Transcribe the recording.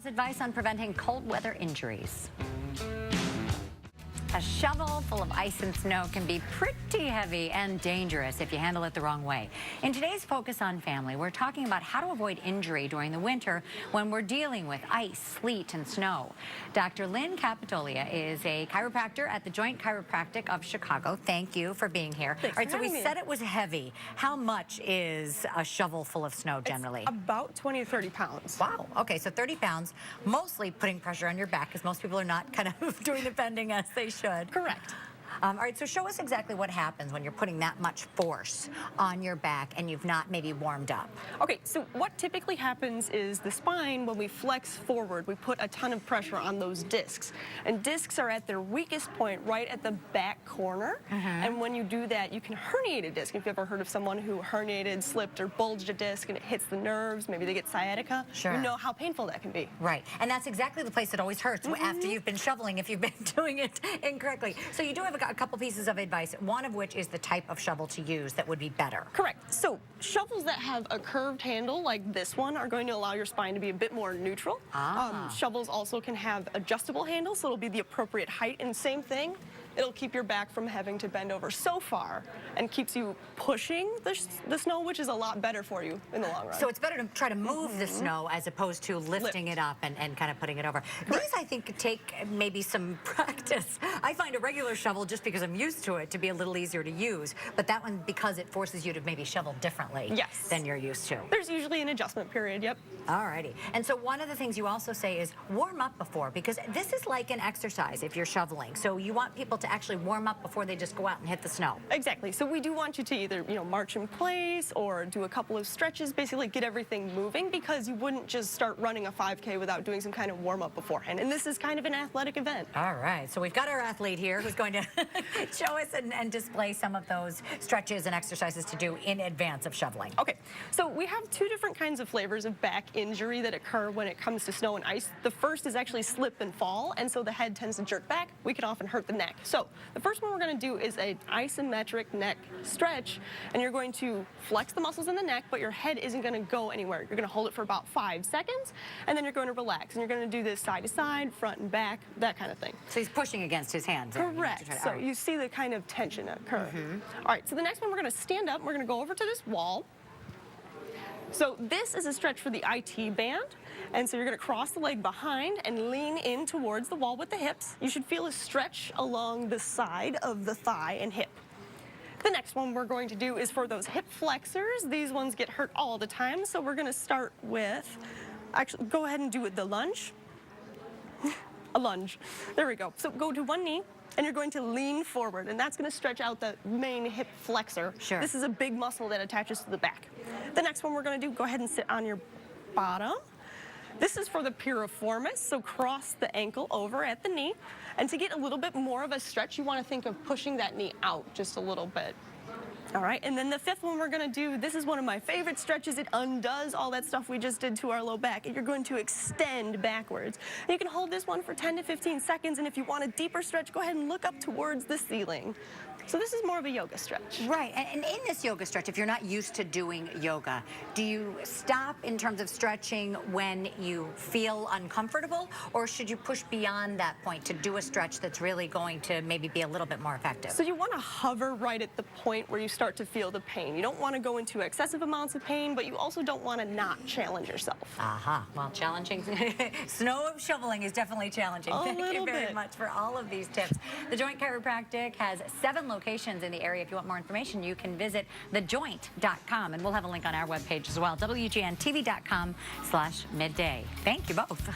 Advice on preventing cold weather injuries. A shovel full of ice and snow can be pretty heavy and dangerous if you handle it the wrong way. In today's Focus on Family, we're talking about how to avoid injury during the winter when we're dealing with ice, sleet, and snow. Dr. Lynn Capodagli is a chiropractor at the Joint Chiropractic of Chicago. Thank you for being here. Thanks All right, so we me. said it was heavy. How much is a shovel full of snow generally? It's about 20 to 30 pounds. Wow. Okay, so 30 pounds, mostly putting pressure on your back because most people are not kind of doing the bending as they should. Correct. All right, so show us exactly what happens when you're putting that much force on your back and you've not maybe warmed up. Okay, so what typically happens is the spine, when we flex forward, we put a ton of pressure on those discs. And discs are at their weakest point right at the back corner. And when you do that, you can herniate a disc. If you've ever heard of someone who herniated, slipped, or bulged a disc and it hits the nerves, maybe they get sciatica, Sure. you know how painful that can be. Right, and that's exactly the place that always hurts after you've been shoveling if you've been doing it incorrectly. So you do have a couple pieces of advice, one of which is the type of shovel to use that would be better. Correct. So shovels that have a curved handle like this one are going to allow your spine to be a bit more neutral. Shovels also can have adjustable handles, so it'll be the appropriate height, and same thing, it'll keep your back from having to bend over so far and keeps you pushing the snow, which is a lot better for you in the long run. So it's better to try to move the snow as opposed to lifting it up and kind of putting it over. These, I think, take maybe some practice. I find a regular shovel, just because I'm used to it, to be a little easier to use. But that one, because it forces you to maybe shovel differently than you're used to. There's usually an adjustment period, yep. Alrighty. And so one of the things you also say is warm up before, because this is like an exercise if you're shoveling. So you want people to actually warm up before they just go out and hit the snow. Exactly. So we do want you to either, march in place or do a couple of stretches, basically get everything moving, because you wouldn't just start running a 5K without doing some kind of warm up beforehand. And this is kind of an athletic event. All right. So we've got our athlete here who's going to show us and display some of those stretches and exercises to do in advance of shoveling. Okay. So we have two different kinds of flavors of back injury that occur when it comes to snow and ice. The first is actually slip and fall, and so the head tends to jerk back. We can often hurt the neck. So the first one we're going to do is an isometric neck stretch, and you're going to flex the muscles in the neck, but your head isn't going to go anywhere. You're going to hold it for about 5 seconds, and then you're going to relax, and you're going to do this side to side, front and back, that kind of thing. So he's pushing against his hands. Correct. So you see the kind of tension occur. All right, so the next one, we're going to stand up, and we're going to go over to this wall. So this is a stretch for the IT band, and so you're going to cross the leg behind and lean in towards the wall with the hips. You should feel a stretch along the side of the thigh and hip. The next one we're going to do is for those hip flexors. These ones get hurt all the time, so we're going to start with, actually, go ahead and do it, the lunge. A lunge. There we go. So go to one knee, and you're going to lean forward, and that's going to stretch out the main hip flexor. Sure. This is a big muscle that attaches to the back. The next one we're going to do, go ahead and sit on your bottom. This is for the piriformis, so cross the ankle over at the knee. And to get a little bit more of a stretch, you want to think of pushing that knee out just a little bit. All right, and then the fifth one we're going to do, this is one of my favorite stretches. It undoes all that stuff we just did to our low back, and you're going to extend backwards. And you can hold this one for 10 to 15 seconds, and if you want a deeper stretch, go ahead and look up towards the ceiling. So this is more of a yoga stretch. Right, and in this yoga stretch, if you're not used to doing yoga, do you stop in terms of stretching when you feel uncomfortable, or should you push beyond that point to do a stretch that's really going to maybe be a little bit more effective? So you want to hover right at the point where you start to feel the pain. You don't want to go into excessive amounts of pain, but you also don't want to not challenge yourself. Well, challenging. Snow shoveling is definitely challenging. Thank you very much for all of these tips. The Joint Chiropractic has 7 locations in the area. If you want more information, you can visit thejoint.com, and we'll have a link on our webpage as well, WGNTV.com/midday. Thank you both.